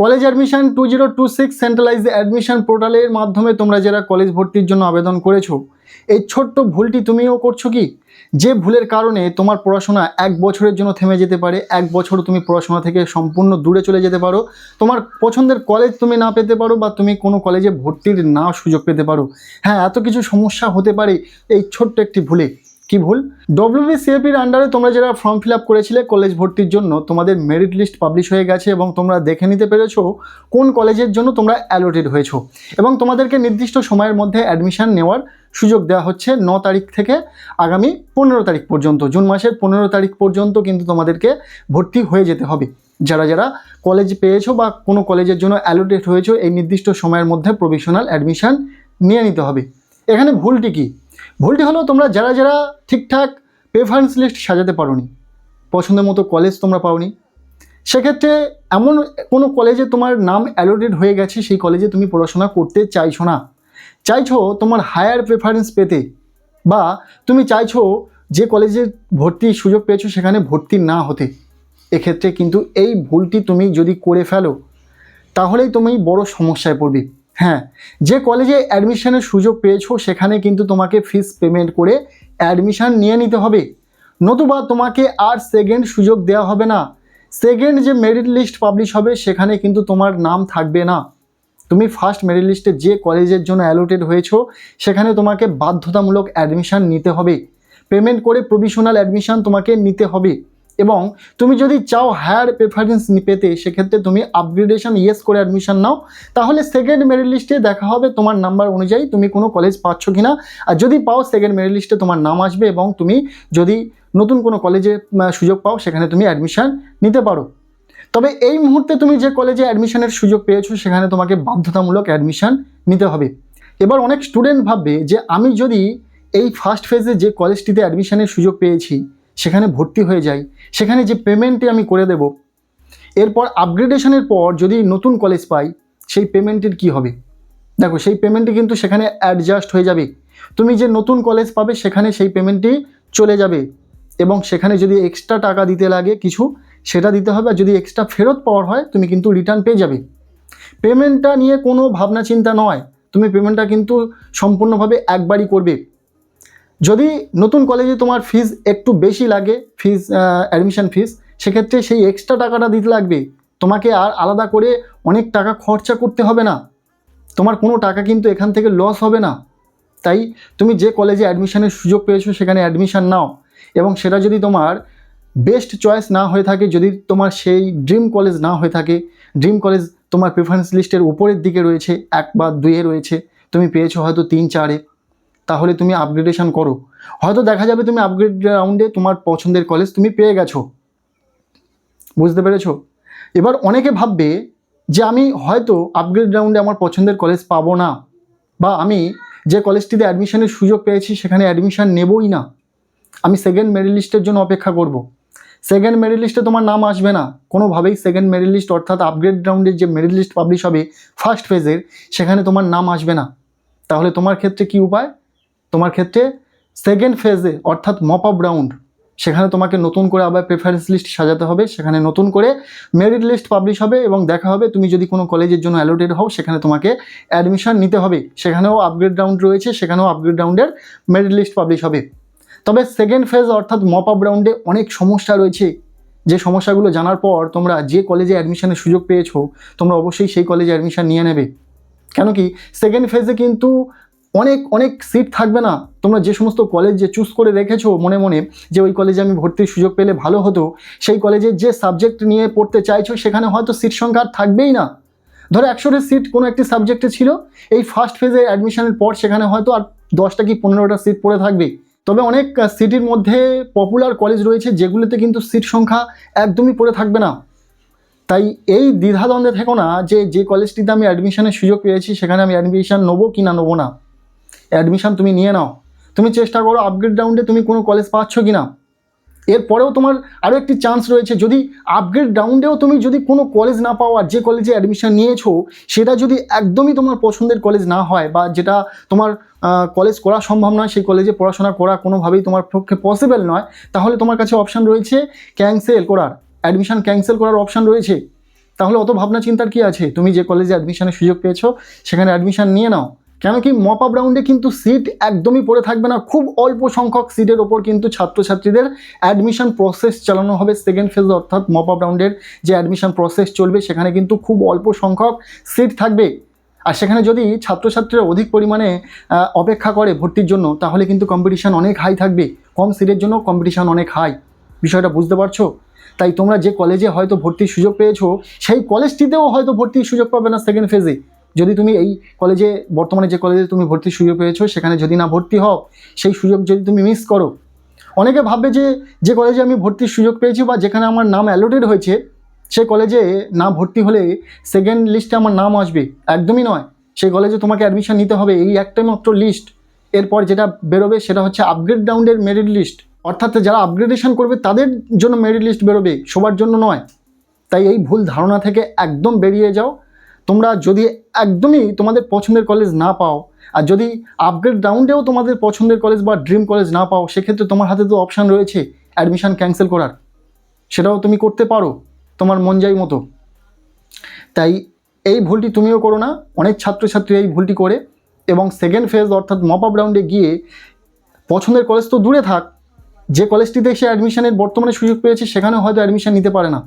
College admission 2026 centralised admission পোর্টালের মাধ্যমে তোমরা যারা কলেজ ভর্তির জন্য আবেদন করেছো, এই ছোট্ট ভুলটি তুমিও করছো কি? যে ভুলের কারণে তোমার পড়াশোনা 1 বছরের জন্য থেমে যেতে পারে, 1 বছর তুমি পড়াশোনা থেকে সম্পূর্ণ দূরে চলে যেতে পারো, তোমার পছন্দের কলেজ তুমি না পেতে পারো, বা তুমি কোনো কলেজে ভর্তির না সুযোগ পেতে পারো। হ্যাঁ, এত কিছু সমস্যা হতে পারে এই ছোট্ট একটি ভুলে। কি ভুল? WBCAPর আন্ডারে তোমরা যারা ফর্ম ফিল আপ করেছিলে কলেজ ভর্তির জন্য, তোমাদের মেরিট লিস্ট পাবলিশ হয়ে গেছে এবং তোমরা দেখে নিতে পেরেছো কোন কলেজের জন্য তোমরা অ্যালোটেড হয়েছো, এবং তোমাদেরকে নির্দিষ্ট সময়ের মধ্যে অ্যাডমিশন নেওয়ার সুযোগ দেওয়া হচ্ছে 9 তারিখ থেকে আগামী 15 তারিখ পর্যন্ত, জুন মাসের 15 তারিখ পর্যন্ত কিন্তু তোমাদেরকে ভর্তি হয়ে যেতে হবে। যারা যারা কলেজ পেয়েছো বা কোনো কলেজের জন্য অ্যালোটেড হয়েছো, এই নির্দিষ্ট সময়ের মধ্যে প্রভিশনাল অ্যাডমিশন নিয়ে নিতে হবে। এখানে ভুলটি কি? ভুলটি হলো তোমরা যারা যারা ঠিকঠাক প্রেফারেন্স লিস্ট সাজাতে পারোনি, পছন্দের মতো কলেজ তোমরা পাওনি, সেক্ষেত্রে এমন কোনো কলেজে তোমার নাম অ্যালোটেড হয়ে গেছে, সেই কলেজে তুমি পড়াশোনা করতে চাইছো না, চাইছো তোমার হায়ার প্রেফারেন্স পেতে, বা তুমি চাইছো যে কলেজে ভর্তির সুযোগ পেয়েছো সেখানে ভর্তি না হতে। এক্ষেত্রে কিন্তু এই ভুলটি তুমি যদি করে ফেলো তাহলেই তুমি বড় সমস্যায় পড়বে। হ্যাঁ, যে কলেজে অ্যাডমিশনের সুযোগ পেয়েছো সেখানে কিন্তু তোমাকে ফিস পেমেন্ট করে অ্যাডমিশন নিয়ে নিতে হবে, নতুবা তোমাকে আর সেকেন্ড সুযোগ দেওয়া হবে না। সেকেন্ড যে মেরিট লিস্ট পাবলিশ হবে সেখানে কিন্তু তোমার নাম থাকবে না। তুমি ফার্স্ট মেরিট লিস্টে যে কলেজের জন্য অ্যালোটেড হয়েছো সেখানে তোমাকে বাধ্যতামূলক অ্যাডমিশন নিতে হবে, পেমেন্ট করে প্রভিশনাল অ্যাডমিশন তোমাকে নিতে হবে। এবং তুমি যদি চাও হায়ার প্রেফারেন্স পেতে, সেক্ষেত্রে তুমি আপগ্রেডেশন ইয়েস করে অ্যাডমিশন নাও, তাহলে সেকেন্ড মেরিট লিস্টে দেখা হবে তোমার নাম্বার অনুযায়ী তুমি কোনো কলেজ পাচ্ছ কি না। আর যদি পাও সেকেন্ড মেরিট লিস্টে তোমার নাম আসবে, এবং তুমি যদি নতুন কোনো কলেজে সুযোগ পাও সেখানে তুমি অ্যাডমিশন নিতে পারো। তবে এই মুহূর্তে তুমি যে কলেজে অ্যাডমিশনের সুযোগ পেয়েছো সেখানে তোমাকে বাধ্যতামূলক অ্যাডমিশন নিতে হবে। এবার অনেক স্টুডেন্ট ভাববে যে আমি যদি এই ফার্স্ট ফেজে যে কলেজটিতে অ্যাডমিশনের সুযোগ পেয়েছি সেখানে ভর্তি হয়ে যাই, সেখানে যে পেমেন্টটি আমি করে দেব, এরপর আপগ্রেডেশনের পর যদি নতুন কলেজ পাই সেই পেমেন্টের কি হবে? দেখো, সেই পেমেন্টটি কিন্তু সেখানে অ্যাডজাস্ট হয়ে যাবে। তুমি যে নতুন কলেজ পাবে সেখানে সেই পেমেন্টটি চলে যাবে, এবং সেখানে যদি এক্সট্রা টাকা দিতে লাগে কিছু, সেটা দিতে হবে। আর যদি এক্সট্রা ফেরত পাওয়ার হয় তুমি কিন্তু রিটার্ন পেয়ে যাবে। পেমেন্টটা নিয়ে কোনো ভাবনা চিন্তা নয়, তুমি পেমেন্টটা কিন্তু সম্পূর্ণভাবে একবারই করবে। যদি নতুন কলেজে তোমার ফিস একটু বেশি লাগে, অ্যাডমিশন ফিস, সেক্ষেত্রে সেই এক্সট্রা টাকাটা দিতে লাগবে, তোমাকে আর আলাদা করে অনেক টাকা খরচা করতে হবে না, তোমার কোনো টাকা কিন্তু এখান থেকে লস হবে না। তাই তুমি যে কলেজে অ্যাডমিশনের সুযোগ পেয়েছো সেখানে অ্যাডমিশন নাও, এবং সেটা যদি তোমার বেস্ট চয়েস না হয়ে থাকে, যদি তোমার সেই ড্রিম কলেজ না হয়ে থাকে, ড্রিম কলেজ তোমার প্রেফারেন্স লিস্টের উপরের দিকে রয়েছে, 1 বা 2-এ রয়েছে, তুমি পেয়েছো হয়তো 3-4-এ, তাহলে তুমি আপগ্রেডেশন করো। হয়তো দেখা যাবে তুমি আপগ্রেড রাউন্ডে তোমার পছন্দের কলেজ তুমি পেয়ে গেছো। বুঝতে পেরেছো? এবার অনেকে ভাববে যে আমি হয়তো আপগ্রেড রাউন্ডে আমার পছন্দের কলেজ পাবো না, বা আমি যে কলেজটিতে অ্যাডমিশনের সুযোগ পেয়েছি সেখানে অ্যাডমিশন নেবই না, আমি সেকেন্ড মেরিট লিস্টের জন্য অপেক্ষা করব। সেকেন্ড মেরিট লিস্টে তোমার নাম আসবে না কোনোভাবেই। সেকেন্ড মেরিট লিস্ট অর্থাৎ আপগ্রেড রাউন্ডের যে মেরিট লিস্ট পাবলিশ হবে ফার্স্ট ফেজের, সেখানে তোমার নাম আসবে না। তাহলে তোমার ক্ষেত্রে কি উপায়? তোমার ক্ষেত্রে সেকেন্ড ফেজে অর্থাৎ মপ আপ রাউন্ড, সেখানে তোমাকে নতুন করে আবার প্রেফারেন্স লিস্ট সাজাতে হবে, সেখানে নতুন করে মেরিট লিস্ট পাবলিশ হবে, এবং দেখা হবে তুমি যদি কোনো কলেজের জন্য অ্যালোটেড হও সেখানে তোমাকে অ্যাডমিশন নিতে হবে। সেখানেও আপগ্রেড রাউন্ড রয়েছে, সেখানেও আপগ্রেড রাউন্ডের মেরিট লিস্ট পাবলিশ হবে। তবে সেকেন্ড ফেজ অর্থাৎ মপ আপ রাউন্ডে অনেক সমস্যা রয়েছে, যে সমস্যাগুলো জানার পর তোমরা যে কলেজে অ্যাডমিশনের সুযোগ পেয়েছো তোমরা অবশ্যই সেই কলেজে অ্যাডমিশন নিয়ে নেবে। কেন কি, সেকেন্ড ফেজে কিন্তু অনেক সিট থাকবে না। তোমরা যে সমস্ত কলেজ যে চুজ করে রেখেছো মনে মনে যে ওই কলেজে আমি ভর্তির সুযোগ পেলে ভালো হতো, সেই কলেজে যে সাবজেক্ট নিয়ে পড়তে চাইছো সেখানে হয়তো সিট সংখ্যা থাকবেই না। ধরো 100টা সিট কোনো একটি সাবজেক্টে ছিল, এই ফার্স্ট ফেজে অ্যাডমিশনের পর সেখানে হয়তো আর 10টা কি 15টা সিট পড়ে থাকবে। তবে অনেক সিটির মধ্যে পপুলার কলেজ রয়েছে যেগুলোতে কিন্তু সিট সংখ্যা একদমই পড়ে থাকবে না। তাই এই দ্বিধাদ্বন্দ্বে থেকো না যে কলেজটিতে আমি অ্যাডমিশনের সুযোগ পেয়েছি সেখানে আমি অ্যাডমিশন নেবো কি না নেবো না। অ্যাডমিশন তুমি নিয়ে নাও, তুমি চেষ্টা করো আপগ্রেড রাউন্ডে তুমি কোনো কলেজ পাচ্ছ কি না। এরপরেও তোমার আরও একটি চান্স রয়েছে, যদি আপগ্রেড রাউন্ডেও তুমি যদি কোনো কলেজ না পাও আর যে কলেজে অ্যাডমিশন নিয়েছো সেটা যদি একদমই তোমার পছন্দের কলেজ না হয়, বা যেটা তোমার কলেজ করা সম্ভব নয়, সেই কলেজে পড়াশোনা করা কোনোভাবেই তোমার পক্ষে পসিবল নয়, তাহলে তোমার কাছে অপশান রয়েছে ক্যান্সেল করার, অ্যাডমিশন ক্যান্সেল করার অপশান রয়েছে। তাহলে অত ভাবনা চিন্তার কি আছে? তুমি যে কলেজে অ্যাডমিশনের সুযোগ পেয়েছো সেখানে অ্যাডমিশন নিয়ে নাও। কেন কি মপ আপ রাউন্ডে কিন্তু সিট একদমই পড়ে থাকবে না, খুব অল্প সংখ্যক সিটের ওপর কিন্তু ছাত্রছাত্রীদের অ্যাডমিশন প্রসেস চালানো হবে। সেকেন্ড ফেজ অর্থাৎ মপ আপ রাউন্ডের যে অ্যাডমিশন প্রসেস চলবে সেখানে কিন্তু খুব অল্প সংখ্যক সিট থাকবে। আর সেখানে যদি ছাত্রছাত্রীরা অধিক পরিমাণে অপেক্ষা করে ভর্তির জন্য তাহলে কিন্তু কম্পিটিশান অনেক হাই থাকবে। কম সিটের জন্য কম্পিটিশান অনেক হাই, বিষয়টা বুঝতে পারছো? তাই তোমরা যে কলেজে হয়তো ভর্তির সুযোগ পেয়েছো সেই কলেজটিতেও হয়তো ভর্তির সুযোগ পাবে না সেকেন্ড ফেজে। যদি তুমি এই কলেজে বর্তমানে যে কলেজে তুমি ভর্তির সুযোগ পেয়েছো সেখানে যদি না ভর্তি হও, সেই সুযোগ যদি তুমি মিস করো, অনেকে ভাববে যে কলেজে আমি ভর্তির সুযোগ পেয়েছি বা যেখানে আমার নাম অ্যালোটেড হয়েছে সেই কলেজে না ভর্তি হলে সেকেন্ড লিস্টে আমার নাম আসবে। একদমই নয়, সেই কলেজে তোমাকে অ্যাডমিশন নিতে হবে, এই একটাই মাত্র লিস্ট। এরপর যেটা বেরোবে সেটা হচ্ছে আপগ্রেড রাউন্ডের মেরিট লিস্ট, অর্থাৎ যারা আপগ্রেডেশন করবে তাদের জন্য মেরিট লিস্ট বেরোবে, সবার জন্য নয়। তাই এই ভুল ধারণা থেকে একদম বেরিয়ে যাও। তোমরা যদি একদমই তোমাদের পছন্দের কলেজ না পাও, আর যদি আপগ্রেড রাউন্ডেও তোমাদের পছন্দের কলেজ বা ড্রিম কলেজ না পাও, সেক্ষেত্রে তোমার হাতে তো অপশান রয়েছে অ্যাডমিশন ক্যান্সেল করার, সেটাও তুমি করতে পারো তোমার মন যাই মতো। তাই এই ভুলটি তুমিও করো না। অনেক ছাত্রছাত্রী এই ভুলটি করে এবং সেকেন্ড ফেজ অর্থাৎ মপ আপ রাউন্ডে গিয়ে পছন্দের কলেজ তো দূরে থাক, যে কলেজটিতে সে অ্যাডমিশনের বর্তমানে সুযোগ পেয়েছে সেখানে হয়তো অ্যাডমিশন নিতে পারে না,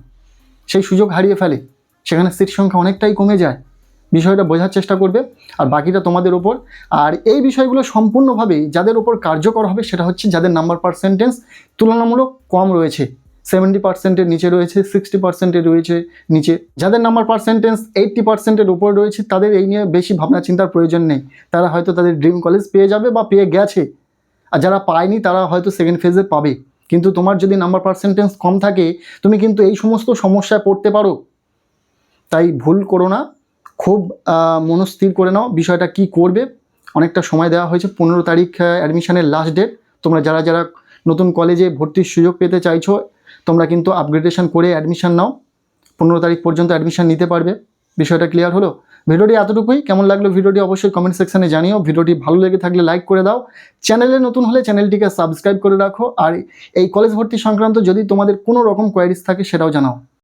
সেই সুযোগ হারিয়ে ফেলে, সেখানে সিট সংখ্যা অনেকটাই কমে যায়। বিষয়টা বোঝার চেষ্টা করবে, আর বাকিটা তোমাদের ওপর। আর এই বিষয়গুলো সম্পূর্ণভাবে যাদের ওপর কার্যকর হবে সেটা হচ্ছে যাদের নাম্বার পার্সেন্টেজ তুলনামূলক কম রয়েছে, 70%-এর নিচে রয়েছে, 60%-এর রয়েছে নিচে। যাদের নাম্বার পার্সেন্টেজ 80%-এর উপর রয়েছে তাদের এই নিয়ে বেশি ভাবনা চিন্তার প্রয়োজন নেই, তারা হয়তো তাদের ড্রিম কলেজ পেয়ে যাবে বা পেয়ে গেছে। আর যারা পায়নি তারা হয়তো সেকেন্ড ফেজে পাবে। কিন্তু তোমার যদি নাম্বার পার্সেন্টেজ কম থাকে তুমি কিন্তু এই সমস্ত সমস্যায় পড়তে পারো। তাই ভুল করো না, খুব মনস্থির করে নাও বিষয়টা কি করবে। অনেকটা সময় দেওয়া হয়েছে, 15 তারিখ অ্যাডমিশনের লাস্ট ডেট। তোমরা যারা যারা নতুন কলেজে ভর্তির সুযোগ পেতে চাইছো তোমরা কিন্তু আপগ্রেডেশন করে অ্যাডমিশন নাও, 15 তারিখ পর্যন্ত অ্যাডমিশন নিতে পারবে। বিষয়টা ক্লিয়ার হলো? ভিডিওটি এতটুকুই। কেমন লাগলো ভিডিওটি অবশ্যই কমেন্ট সেকশনে জানিও। ভিডিওটি ভালো লেগে থাকলে লাইক করে দাও, চ্যানেলে নতুন হলে চ্যানেলটিকে সাবস্ক্রাইব করে রাখো। আর এই কলেজ ভর্তি সংক্রান্ত যদি তোমাদের কোনো রকম কোয়ারিজ থাকে সেটাও জানাও।